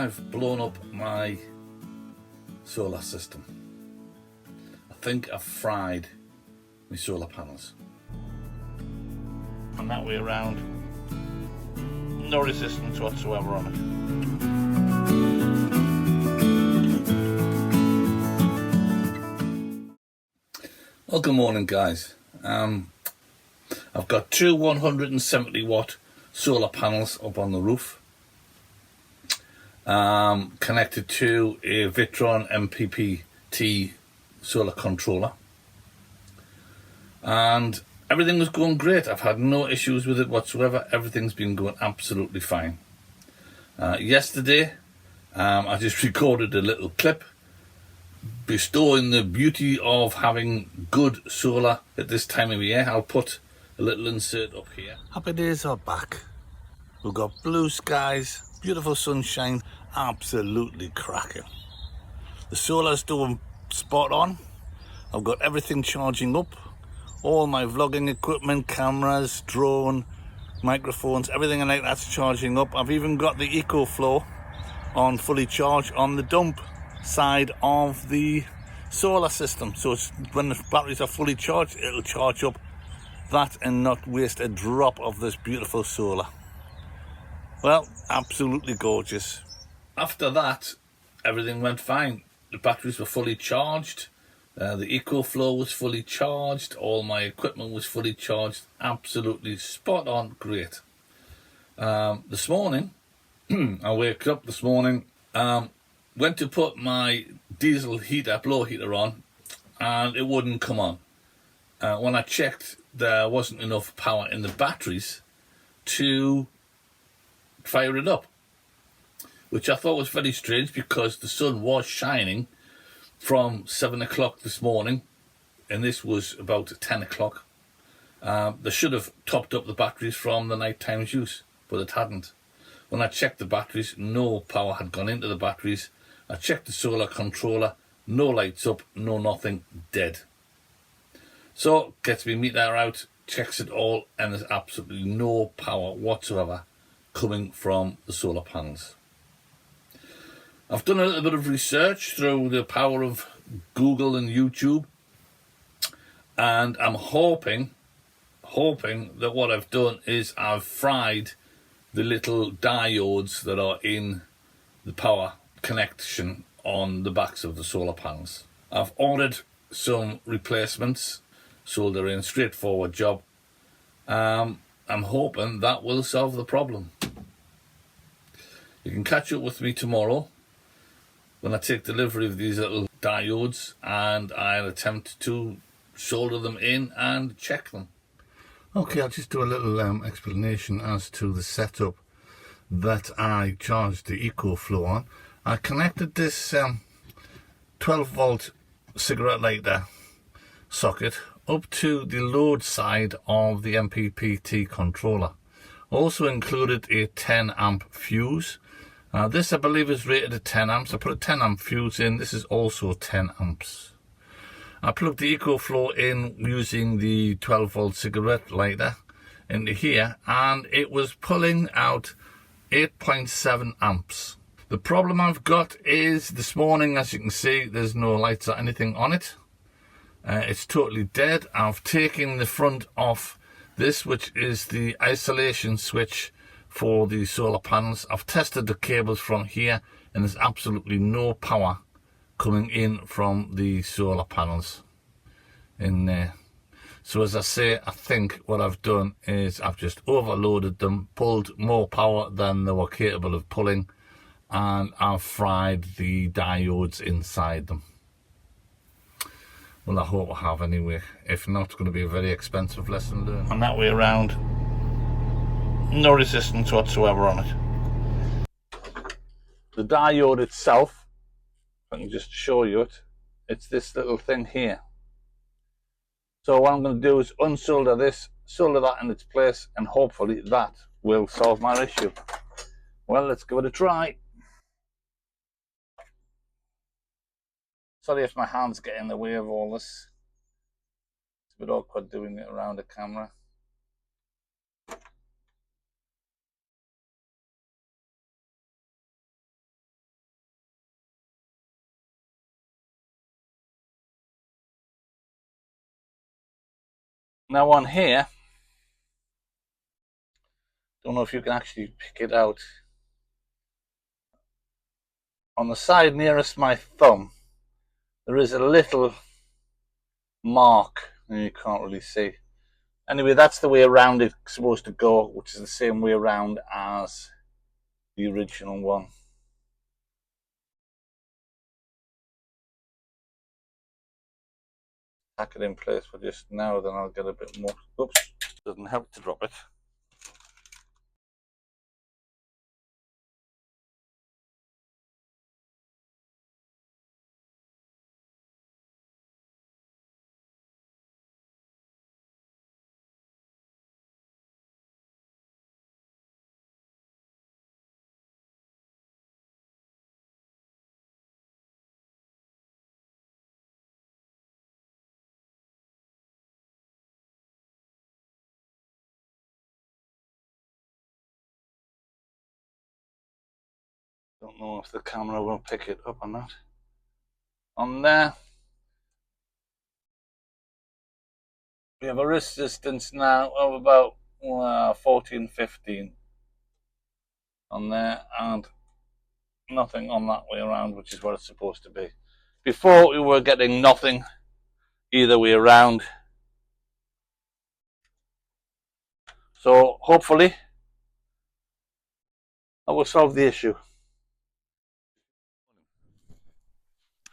I've blown up my solar system. I think I've fried my solar panels. And that way around, no resistance whatsoever on it. Well, good morning, guys. I've got two 170 watt solar panels up on the roof, connected to a Victron MPPT solar controller, and everything was going great. I've had no issues with it whatsoever. Everything's been going absolutely fine. Yesterday, I just recorded a little clip bestowing the beauty of having good solar at this time of year. I'll put a little insert up here. Happy days are back. We've got blue skies, beautiful sunshine, absolutely cracking. The solar's doing spot on. I've got everything charging up. All my vlogging equipment, cameras, drone, microphones, everything like that's charging up. I've even got the EcoFlow on fully charged on the dump side of the solar system. So when the batteries are fully charged, it'll charge up that and not waste a drop of this beautiful solar. Well, absolutely gorgeous. After that, everything went fine. The batteries were fully charged. The EcoFlow was fully charged. All my equipment was fully charged. Absolutely spot on, great. This morning, I woke up this morning, went to put my diesel heater, blow heater on, and it wouldn't come on. When I checked, there wasn't enough power in the batteries to fire it up, which I thought was very strange because the sun was shining from 7 o'clock this morning, and this was about 10 o'clock. They should have topped up the batteries from the night time's use, but it hadn't. When I checked the batteries, no power had gone into the batteries. I checked the solar controller, no lights up, no nothing, dead. So gets me meter out, checks it all, and there's absolutely no power whatsoever coming from the solar panels. I've done a little bit of research through the power of Google and YouTube, and I'm hoping that what I've done is I've fried the little diodes that are in the power connection on the backs of the solar panels. I've ordered some replacements, so they're in, straightforward job. I'm hoping that will solve the problem. You can catch up with me tomorrow when I take delivery of these little diodes, and I'll attempt to solder them in and check them. Okay, I'll just do a little explanation as to the setup that I charged the EcoFlow on. I connected this 12 volt cigarette lighter socket up to the load side of the MPPT controller. Also included a 10 amp fuse. This I believe is rated at 10 amps. I put a 10 amp fuse in. This is also 10 amps. I plugged the EcoFlow in using the 12 volt cigarette lighter into here, and it was pulling out 8.7 amps. The problem I've got is this morning, as you can see, there's no lights or anything on it. It's totally dead. I've taken the front off this, which is the isolation switch for the solar panels. I've tested the cables from here, and there's absolutely no power coming in from the solar panels in there. So as I say, I think what I've done is I've just overloaded them, pulled more power than they were capable of pulling, and I've fried the diodes inside them. Well, I hope I have anyway. If not, it's going to be a very expensive lesson learned. And that way around, no resistance whatsoever on it. The diode itself, if I can just show you it, it's this little thing here. So what I'm going to do is unsolder this, solder that in its place, and hopefully that will solve my issue. Well, let's give it a try. Sorry if my hands get in the way of all this. It's a bit awkward doing it around the camera. Now on here, don't know if you can actually pick it out. On the side nearest my thumb, there is a little mark, and you can't really see. Anyway, that's the way around it's supposed to go, which is the same way around as the original one. Tack it in place for just now, then I'll get a bit more. Oops, doesn't help to drop it. Don't know if the camera will pick it up or not. On there, we have a resistance now of about 14, 15 on there, and nothing on that way around, which is what it's supposed to be. Before, we were getting nothing either way around. So hopefully I will solve the issue.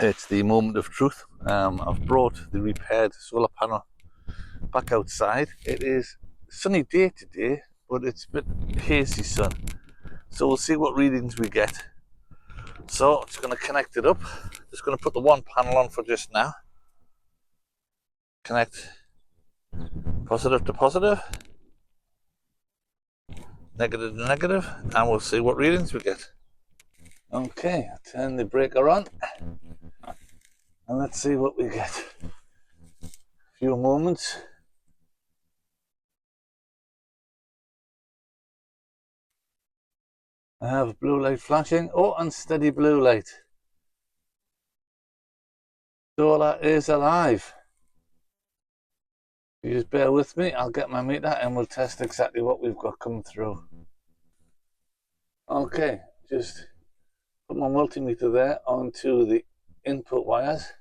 It's the moment of truth. I've brought the repaired solar panel back outside. It is a sunny day today, but it's a bit hazy sun. So we'll see what readings we get. So I'm just going to connect it up. Just going to put the one panel on for just now. Connect positive to positive, negative to negative, and we'll see what readings we get. Okay, I'll turn the breaker on and let's see what we get. A few moments. I have blue light flashing. Oh, and steady blue light. Solar is alive. You just bear with me. I'll get my meter and we'll test exactly what we've got coming through. Okay, just put my multimeter there onto the input wires.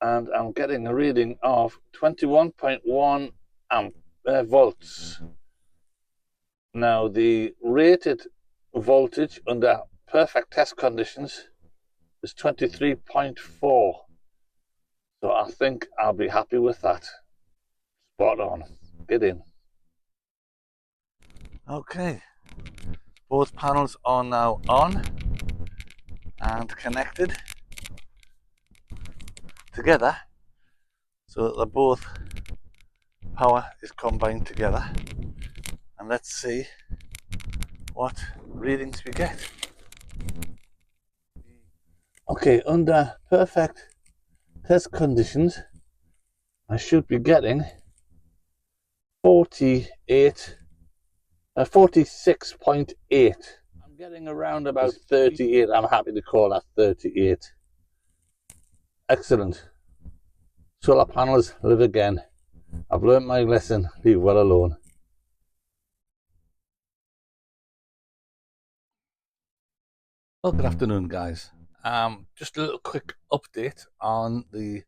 And I'm getting a reading of 21.1 volts. Now, the rated voltage under perfect test conditions is 23.4. So I think I'll be happy with that. Spot on. Get in. Okay. Both panels are now on and connected together so that both power is combined together. And let's see what readings we get. Okay, under perfect test conditions, I should be getting 46.8. I'm getting around about 38. I'm happy to call that 38. Excellent. Solar panels live again. I've learnt my lesson. Leave well alone. Well, good afternoon, guys. Just a little quick update on the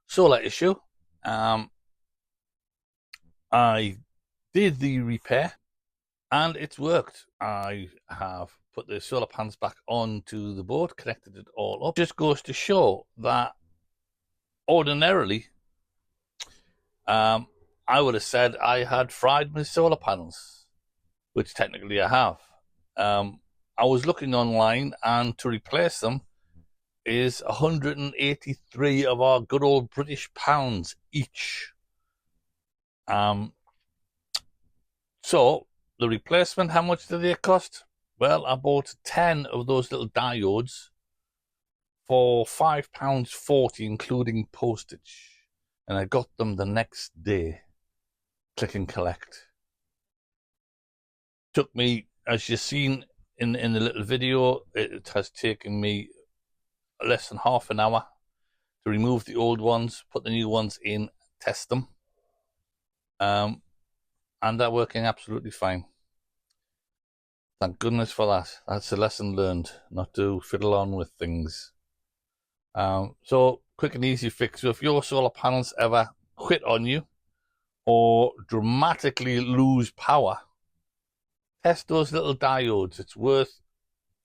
solar issue. I did the repair and it's worked. I have put the solar panels back onto the board, connected it all up. Just goes to show that ordinarily, I would have said I had fried my solar panels, which technically I have. I was looking online, and to replace them is 183 of our good old British pounds each. So the replacement, how much did they cost? Well, I bought 10 of those little diodes for £5.40, including postage, and I got them the next day. Click and collect. Took me, as you've seen in the little video, it has taken me less than half an hour to remove the old ones, put the new ones in, test them. and they're working absolutely fine. Thank goodness for that. That's a lesson learned, not to fiddle on with things. So quick and easy fix. So if your solar panels ever quit on you or dramatically lose power, test those little diodes. It's worth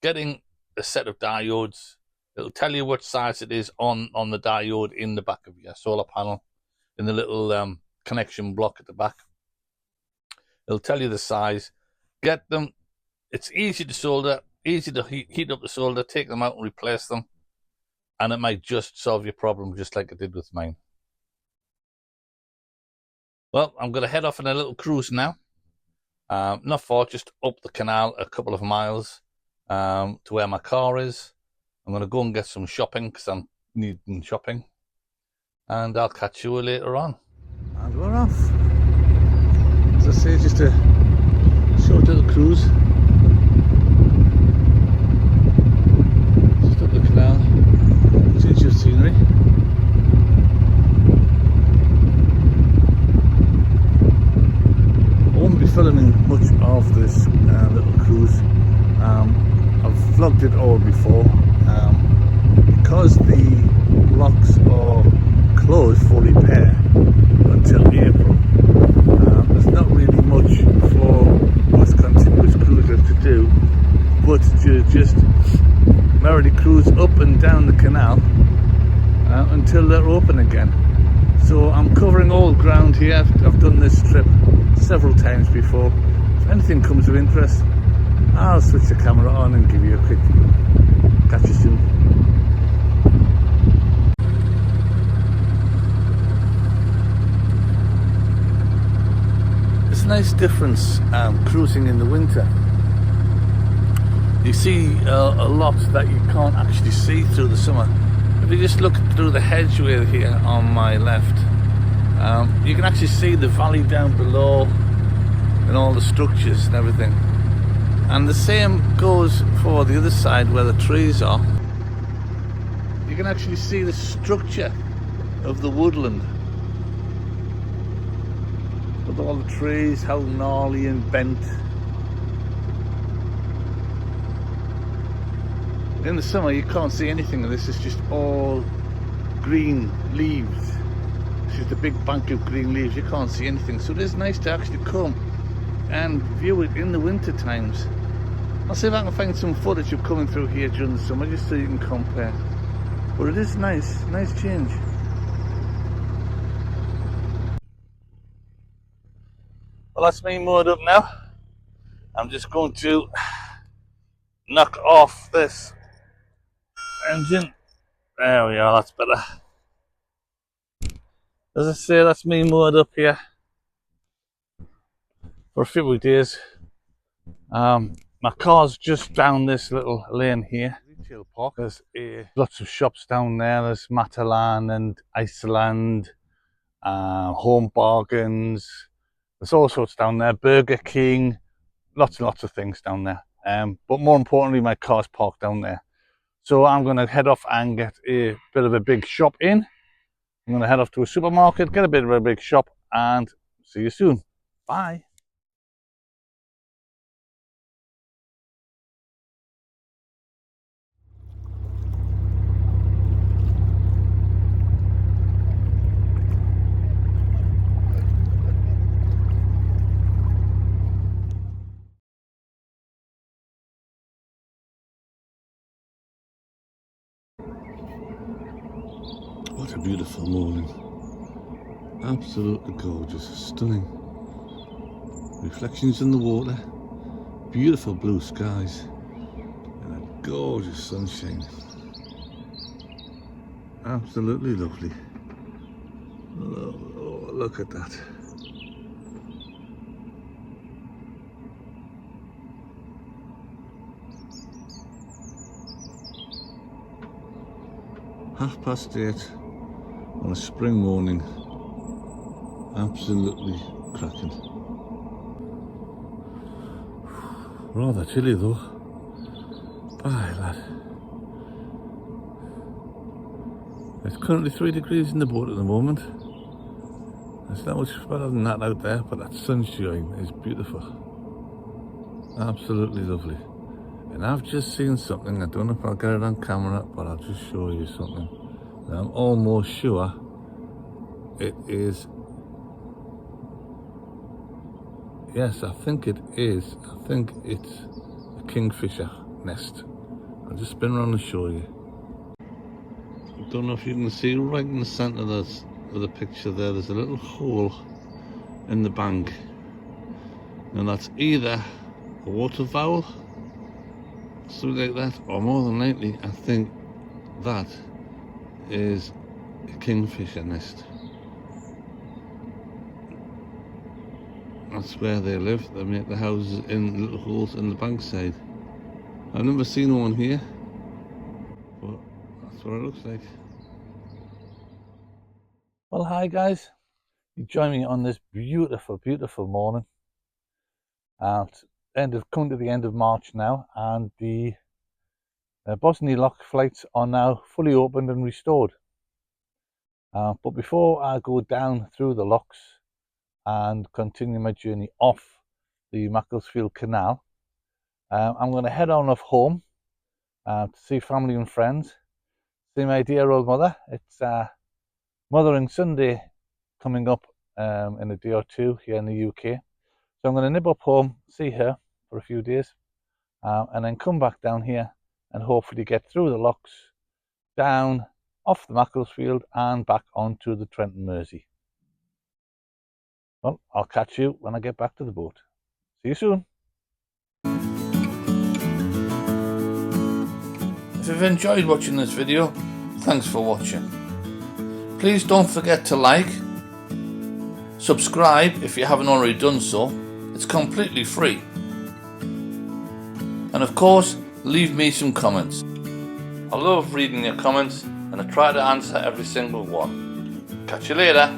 getting a set of diodes. It'll tell you what size it is on the diode in the back of your solar panel, in the little connection block at the back. It'll tell you the size. Get them. It's easy to solder, easy to heat up the solder, take them out and replace them, and it might just solve your problem, just like it did with mine. Well, I'm going to head off on a little cruise now. Not far, just up the canal a couple of miles to where my car is. I'm going to go and get some shopping because I'm needing shopping. And I'll catch you later on. And we're off. As I say, just a short little cruise. Just up the canal. Change of scenery. I won't be filming much of this little cruise. I've vlogged it all before. Because the locks are closed for repair until April, there's not really much for us continuous cruisers to do but to just merrily cruise up and down the canal until they're open again. So I'm covering all ground here. I've done this trip several times before. If anything comes of interest, I'll switch the camera on and give you a quick view. Catch you soon. It's a nice difference cruising in the winter. You see a lot that you can't actually see through the summer. If you just look through the hedgeway here on my left, you can actually see the valley down below and all the structures and everything. And the same goes for the other side where the trees are. You can actually see the structure of the woodland. With all the trees, how gnarly and bent. In the summer you can't see anything of this, it's just all green leaves. It's just a big bank of green leaves, you can't see anything. So it is nice to actually come and view it in the winter times. I'll see if I can find some footage of coming through here during the summer just so you can compare. But it is nice change. Well, that's me moored up now. I'm just going to knock off this engine. There we are, that's better. As I say, that's me moored up here for a few days. My car's just down this little lane here. Retail park. There's lots of shops down there. There's Matalan and Iceland, Home Bargains. There's all sorts down there. Burger King, lots and lots of things down there. But more importantly, my car's parked down there. So I'm going to head off and get a bit of a big shop in. I'm going to head off to a supermarket, get a bit of a big shop, and see you soon. Bye. What a beautiful morning. Absolutely gorgeous, stunning. Reflections in the water, beautiful blue skies, and a gorgeous sunshine. Absolutely lovely. Oh, look at that. (8:30) on a spring morning. Absolutely cracking. Rather chilly though. Bye lad. It's currently 3 degrees in the boat at the moment. There's not much better than that out there, but that sunshine is beautiful. Absolutely lovely. And I've just seen something, I don't know if I'll get it on camera, but I'll just show you something. And I'm almost sure it is, yes, I think it is. I think it's a kingfisher nest. I'll just spin around and show you. I don't know if you can see right in the centre of the picture there, there's a little hole in the bank. And that's either a waterfowl, something like that, or more than likely, I think that is a kingfisher nest. That's where they live. They make the houses in little holes in the bankside. I've never seen one here, but that's what it looks like. Well, hi guys. You join me on this beautiful, beautiful morning. Come to the end of March now, and the Bosnia Lock flights are now fully opened and restored. But before I go down through the locks and continue my journey off the Macclesfield Canal, I'm going to head on off home to see family and friends, see my dear old mother. It's Mothering Sunday coming up in a day or two here in the UK. So I'm going to nib up home, see her for a few days, and then come back down here and hopefully get through the locks, down off the Macclesfield and back onto the Trent and Mersey. Well, I'll catch you when I get back to the boat. See you soon. If you've enjoyed watching this video, thanks for watching. Please don't forget to like, subscribe if you haven't already done so. It's completely free. And of course, leave me some comments. I love reading your comments and I try to answer every single one. Catch you later.